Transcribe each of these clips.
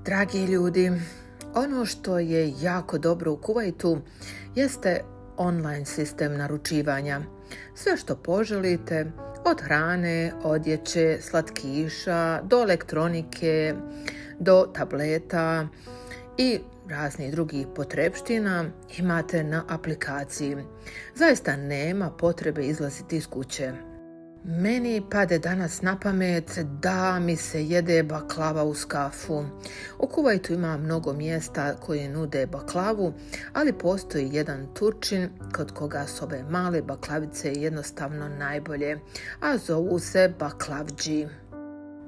Dragi ljudi, ono što je jako dobro u Kuvajtu jeste online sistem naručivanja. Sve što poželite, od hrane, odjeće, slatkiša, do elektronike, do tableta i raznih drugih potrepština imate na aplikaciji. Zaista nema potrebe izlaziti iz kuće. Meni pade danas na pamet da mi se jede baklava uz kafu. U Kuvajtu ima mnogo mjesta koje nude baklavu, ali postoji jedan Turčin kod koga su ove male baklavice jednostavno najbolje, a zovu se baklavdži.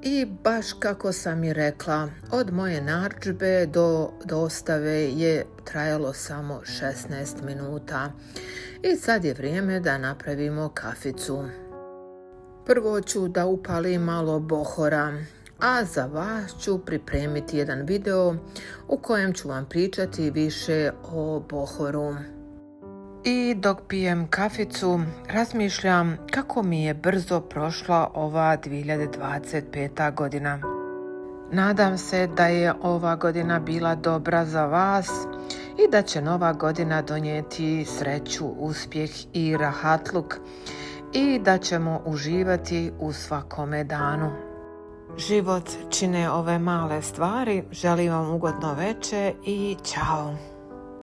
I baš kako sam i rekla, od moje narudžbe do dostave je trajalo samo 16 minuta. I sad je vrijeme da napravimo kaficu. Prvo ću da upalim malo bohora, a za vas ću pripremiti jedan video u kojem ću vam pričati više o bohoru. I dok pijem kaficu, razmišljam kako mi je brzo prošla ova 2025. godina. Nadam se da je ova godina bila dobra za vas i da će nova godina donijeti sreću, uspjeh i rahatluk i da ćemo uživati u svakome danu. Život čine ove male stvari, želim vam ugodno veče i ćao!